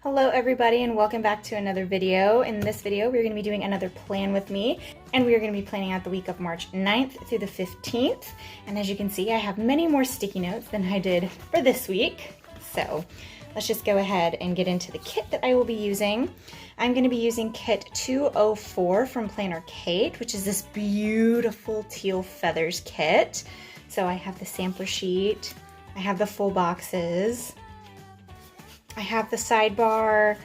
Hello everybody and welcome back to another video. In this video we're going to be doing another plan with me, and we are going to be planning out the week of March 9th through the 15th. And as you can see, I have many more sticky notes than I did for this week. So let's just go ahead and get into the kit that I will be using. I'm going to be using kit 204 from Planner Kate, which is this beautiful teal feathers kit. So I have the sampler sheet, I have the full boxes, I have the sidebar,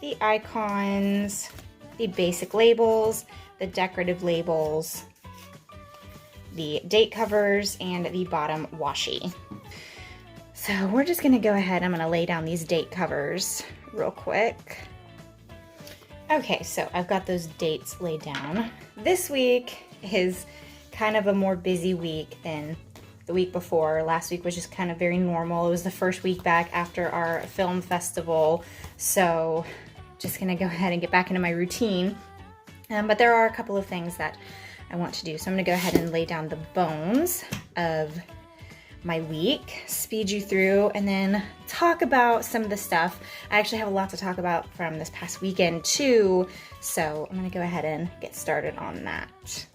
the icons, the basic labels, the decorative labels, the date covers, and the bottom washi. So we're just gonna go ahead, I'm gonna lay down these date covers real quick. Okay, so I've got those dates laid down. This week is kind of a more busy week than the week before. Last week was just kind of very normal. It was the first week back after our film festival, so just gonna go ahead and get back into my routine. But there are a couple of things that I want to do, so I'm gonna go ahead and lay down the bones of my week, speed you through, and then talk about some of the stuff. I actually have a lot to talk about from this past weekend too, so I'm gonna go ahead and get started on that.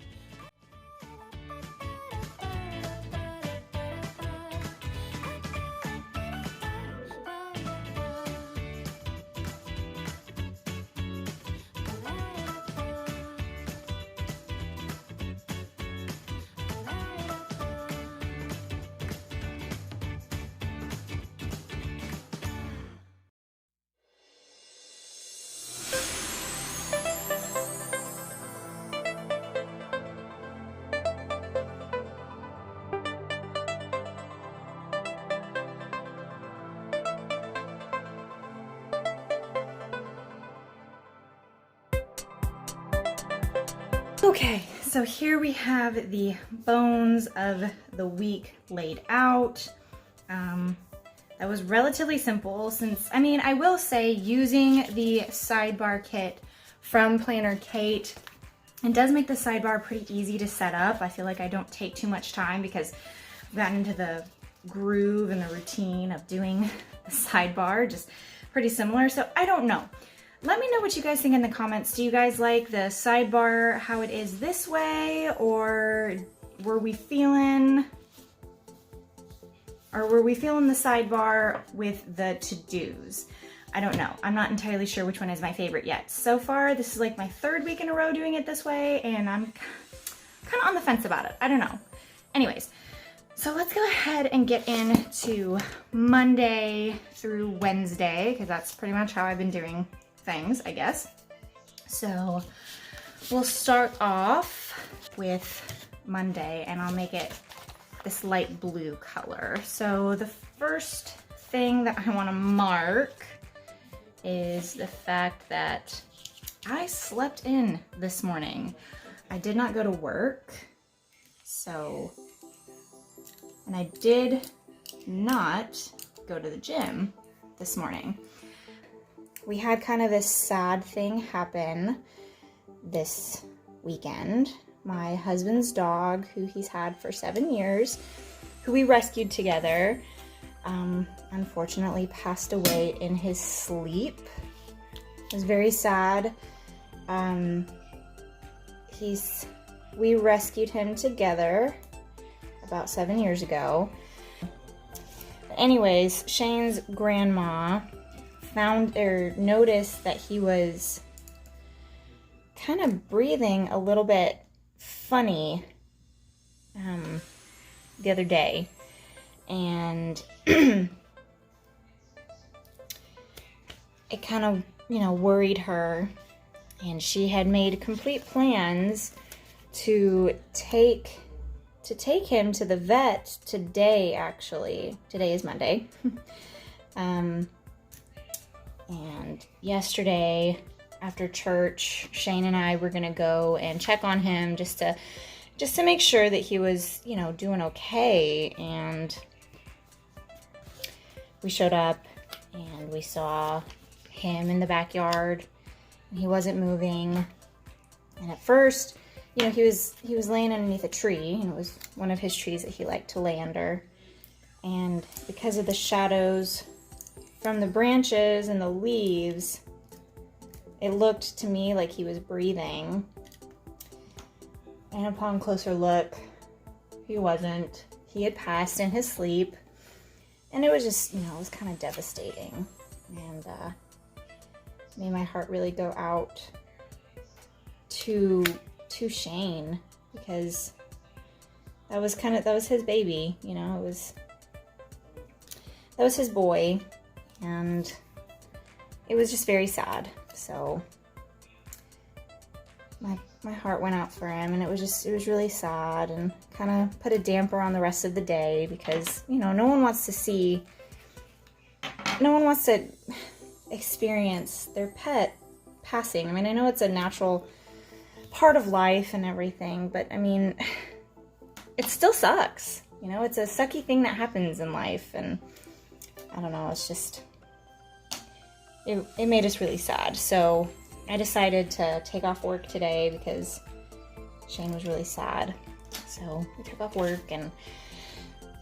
Okay, so here we have the bones of the week laid out. That was relatively simple since, I will say using the sidebar kit from Planner Kate, it does make the sidebar pretty easy to set up. I feel like I don't take too much time because I've gotten into the groove and the routine of doing the sidebar, just pretty similar, so I don't know. Let me know what you guys think in the comments. Do you guys like the sidebar how it is this way, or were we feeling the sidebar with the to-dos? I don't know. I'm not entirely sure which one is my favorite yet. So far, this is like my third week in a row doing it this way, and I'm kind of on the fence about it. I don't know. Anyways, so let's go ahead and get into Monday through Wednesday, because that's pretty much how I've been doing things, I guess. So we'll start off with Monday, and I'll make it this light blue color. So the first thing that I want to mark is the fact that I slept in this morning. I did not go to work, and I did not go to the gym this morning. We had kind of this sad thing happen this weekend. My husband's dog, who he's had for 7 years, who we rescued together, unfortunately passed away in his sleep. It was very sad. We rescued him together about 7 years ago. Anyways, Shane's grandma found or noticed that he was kind of breathing a little bit funny the other day, and it kind of worried her, and she had made complete plans to take him to the vet today. Actually, today is Monday. And yesterday after church, Shane and I were gonna go and check on him just to make sure that he was, doing okay. And we showed up and we saw him in the backyard, and he wasn't moving. And at first, he was laying underneath a tree, and it was one of his trees that he liked to lay under. And because of the shadows from the branches and the leaves, it looked to me like he was breathing. And upon closer look, he wasn't. He had passed in his sleep. And it was just, you know, it was kind of devastating. And made my heart really go out to Shane, because that was his baby, you know, that was his boy, and it was just very sad. So my heart went out for him, and it was really sad, and kind of put a damper on the rest of the day, because, you know, no one wants to experience their pet passing. I mean, I know it's a natural part of life and everything, but I mean, it still sucks. You know, it's a sucky thing that happens in life, and I don't know, it's just, it made us really sad. So I decided to take off work today because Shane was really sad. So we took off work and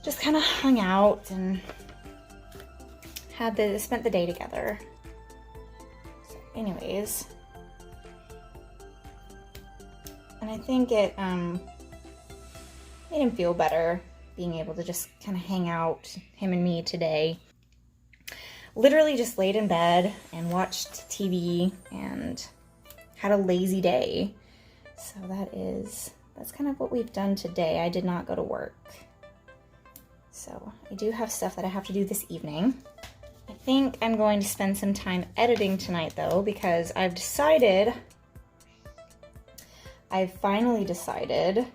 just kind of hung out and spent the day together. So anyways, and I think it made him feel better being able to just kind of hang out, him and me today. Literally just laid in bed and watched TV and had a lazy day. So that's kind of what we've done today. I did not go to work. So I do have stuff that I have to do this evening. I think I'm going to spend some time editing tonight though, because I've finally decided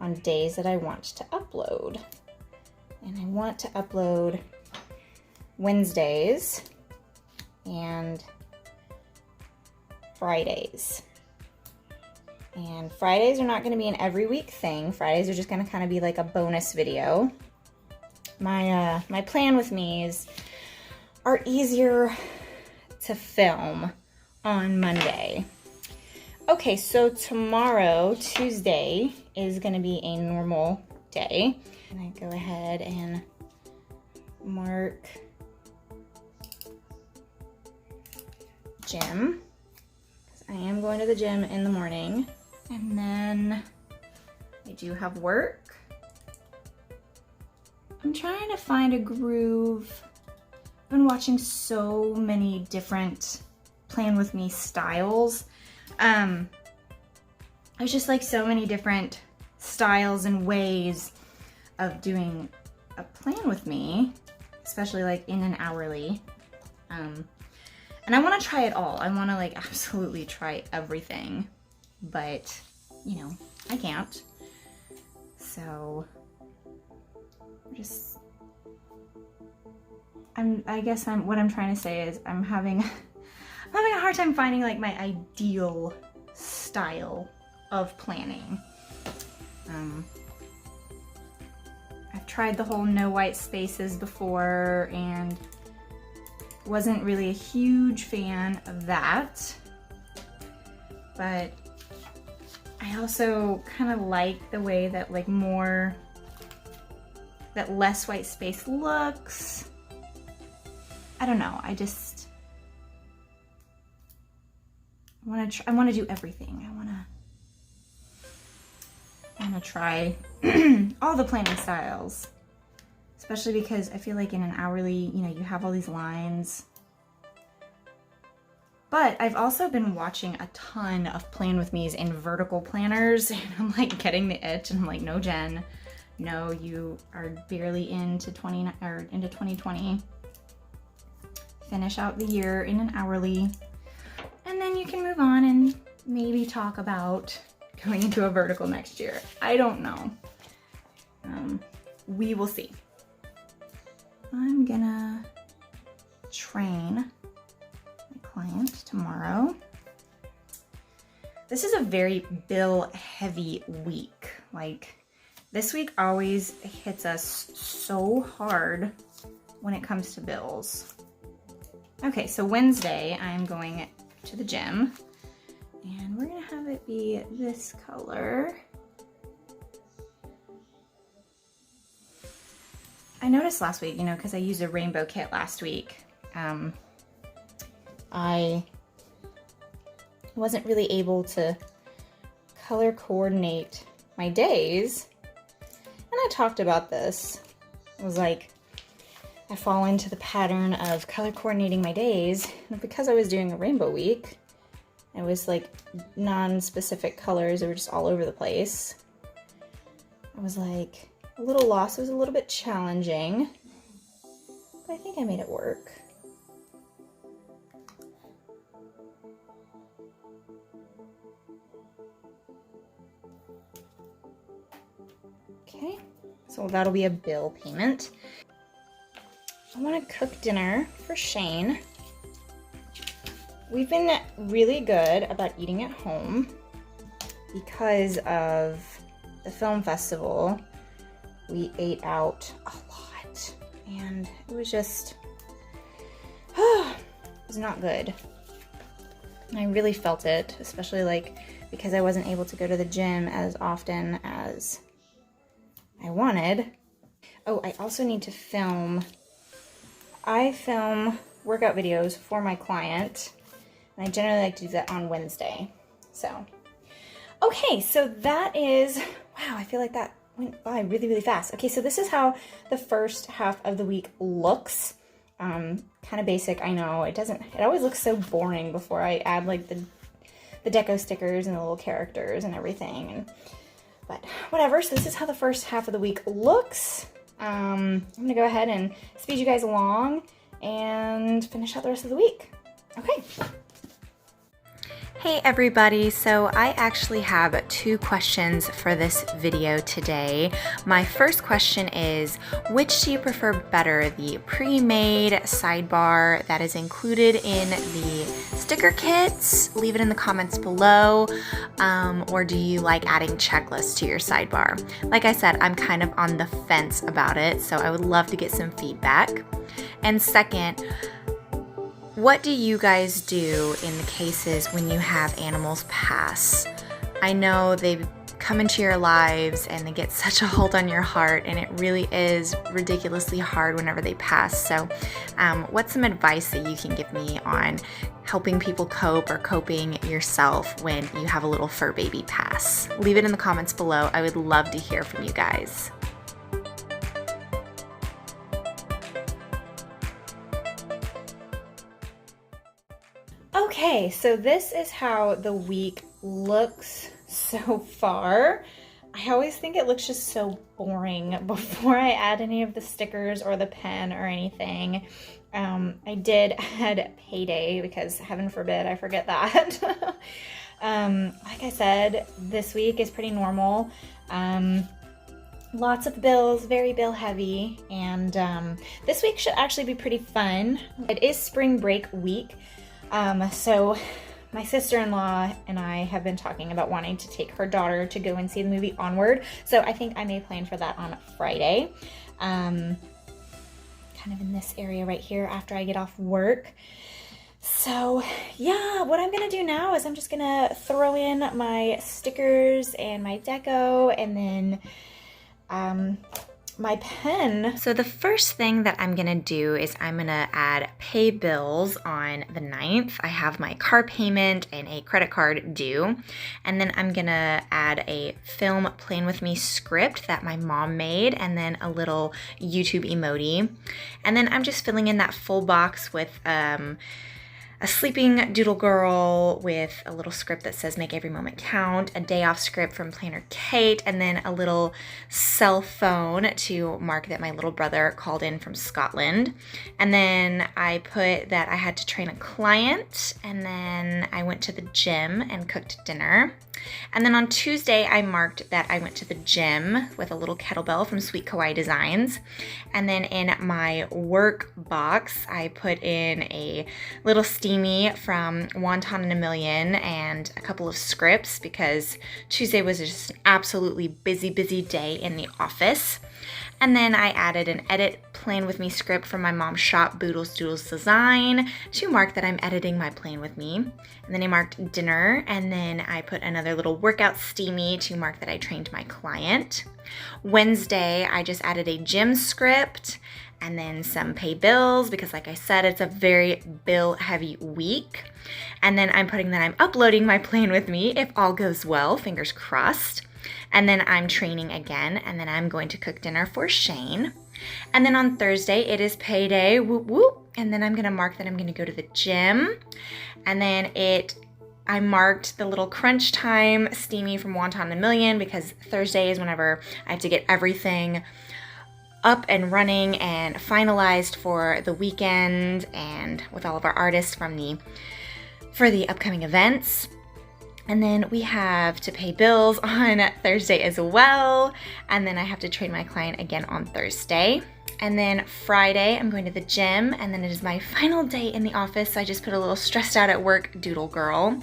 on days that I want to upload. And I want to upload Wednesdays and Fridays. And Fridays are not going to be an every week thing. Fridays are just going to kind of be like a bonus video. My plan with me's are easier to film on Monday. Okay, so tomorrow, Tuesday, is going to be a normal day. And I go ahead and mark gym, because I am going to the gym in the morning. And then I do have work. I'm trying to find a groove. I've been watching so many different Plan With Me styles. There's just like so many different styles and ways of doing a Plan With Me, especially like in an hourly. And I want to try it all. I want to like absolutely try everything, but you know, I can't. So what I'm trying to say is I'm having a hard time finding like my ideal style of planning. I've tried the whole no white spaces before and wasn't really a huge fan of that, but I also kind of like the way that like that less white space looks. I don't know, I want to do everything. I want to try all the planning styles, especially because I feel like in an hourly, you know, you have all these lines. But I've also been watching a ton of Plan With Me's in vertical planners, and I'm like getting the itch, and I'm like, no, Jen, no, you are barely into 2020. Finish out the year in an hourly, and then you can move on and maybe talk about going into a vertical next year. I don't know. We will see. I'm gonna train my client tomorrow. This is a very bill heavy week. Like, this week always hits us so hard when it comes to bills. Okay, so Wednesday I'm going to the gym, and we're gonna have it be this color. I noticed last week, you know, because I used a rainbow kit last week, I wasn't really able to color coordinate my days. And I talked about this. It was like, I fall into the pattern of color coordinating my days. And because I was doing a rainbow week, it was like non-specific colors. They were just all over the place. I was like a little lost. It was a little bit challenging, but I think I made it work. Okay, so that'll be a bill payment. I want to cook dinner for Shane. We've been really good about eating at home because of the film festival. We ate out a lot and it was just, it was not good. I really felt it, especially like because I wasn't able to go to the gym as often as I wanted. Oh, I also need to film. I film workout videos for my client, and I generally like to do that on Wednesday. So, okay, so that is, wow, I feel like that went by really, really fast. Okay, so this is how the first half of the week looks. Kind of basic, I know. It always looks so boring before I add like the deco stickers and the little characters and everything. But whatever, so this is how the first half of the week looks. I'm gonna go ahead and speed you guys along and finish out the rest of the week. Okay. Hey everybody, so I actually have 2 questions for this video today. My first question is, which do you prefer better, the pre-made sidebar that is included in the sticker kits? Leave it in the comments below, or do you like adding checklists to your sidebar? Like I said, I'm kind of on the fence about it, so I would love to get some feedback. And second, what do you guys do in the cases when you have animals pass? I know they come into your lives and they get such a hold on your heart, and it really is ridiculously hard whenever they pass. So what's some advice that you can give me on helping people cope or coping yourself when you have a little fur baby pass? Leave it in the comments below. I would love to hear from you guys. Okay, so this is how the week looks so far. I always think it looks just so boring before I add any of the stickers or the pen or anything. I did add payday because heaven forbid I forget that. Like I said, this week is pretty normal. Lots of bills, very bill heavy, and this week should actually be pretty fun. It is spring break week. So my sister-in-law and I have been talking about wanting to take her daughter to go and see the movie Onward. So I think I may plan for that on Friday. Kind of in this area right here after I get off work. So yeah, what I'm gonna do now is I'm just gonna throw in my stickers and my deco and then my pen. So the first thing that I'm gonna do is I'm gonna add pay bills on the 9th. I have my car payment and a credit card due. And then I'm gonna add a film Plan With Me script that my mom made, and then a little YouTube emoji. And then I'm just filling in that full box with a sleeping doodle girl with a little script that says make every moment count, a day off script from Planner Kate, and then a little cell phone to mark that my little brother called in from Scotland. And then I put that I had to train a client, and then I went to the gym and cooked dinner. And then on Tuesday, I marked that I went to the gym with a little kettlebell from Sweet Kawaii Designs. And then in my work box, I put in a little steamy from Wonton and a Million and a couple of scripts because Tuesday was just an absolutely busy day in the office. And then I added an edit plan with me script from my mom's shop, Boodles Doodles Design, to mark that I'm editing my plan with me. And then I marked dinner, and then I put another little workout steamy to mark that I trained my client. Wednesday, I just added a gym script and then some pay bills because, like I said, it's a very bill heavy week. And then I'm putting that I'm uploading my plan with me if all goes well, fingers crossed. And then I'm training again, and then I'm going to cook dinner for Shane. And then on Thursday, it is payday, whoop whoop. And then I'm gonna mark that I'm gonna go to the gym. And then I marked the little crunch time steamy from Wonton a Million because Thursday is whenever I have to get everything up and running and finalized for the weekend and with all of our artists for the upcoming events. And then we have to pay bills on Thursday as well. And then I have to train my client again on Thursday. And then Friday, I'm going to the gym, and then it is my final day in the office, so I just put a little stressed out at work doodle girl.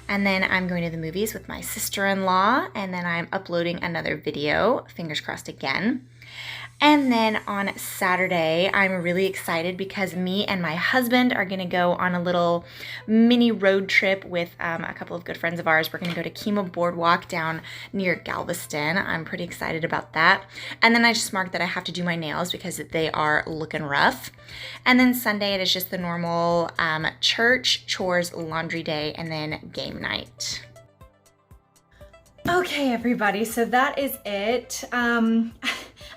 And then I'm going to the movies with my sister-in-law, and then I'm uploading another video, fingers crossed again. And then on Saturday, I'm really excited because me and my husband are gonna go on a little mini road trip with a couple of good friends of ours. We're gonna go to Kemah Boardwalk down near Galveston. I'm pretty excited about that. And then I just marked that I have to do my nails because they are looking rough. And then Sunday, it is just the normal church, chores, laundry day, and then game night. Okay, everybody, so that is it.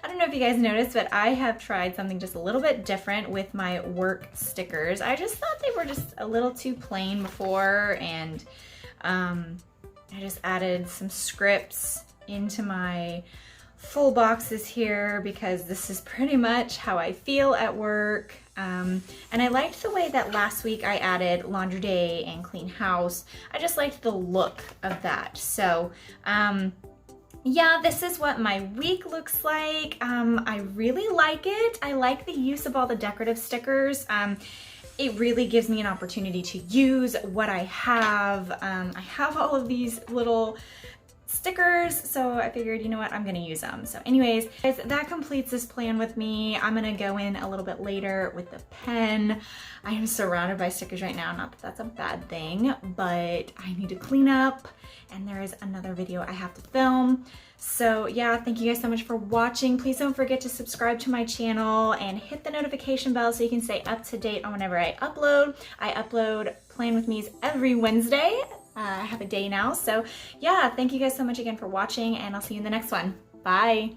I don't know if you guys noticed, but I have tried something just a little bit different with my work stickers. I just thought they were just a little too plain before, and I just added some scripts into my full boxes here because this is pretty much how I feel at work. And I liked the way that last week I added laundry day and clean house. I just liked the look of that. So, yeah, this is what my week looks like. I really like it. I like the use of all the decorative stickers. It really gives me an opportunity to use what I have. I have all of these little stickers, so I figured, you know what, I'm gonna use them. So anyways, guys, that completes this plan with me. I'm gonna go in a little bit later with the pen. I am surrounded by stickers right now, not that that's a bad thing, but I need to clean up, and there is another video I have to film. So yeah, thank you guys so much for watching. Please don't forget to subscribe to my channel and hit the notification bell so you can stay up to date on whenever I upload. I upload Plan With Me's every Wednesday. I have a day now. So yeah, thank you guys so much again for watching, and I'll see you in the next one. Bye.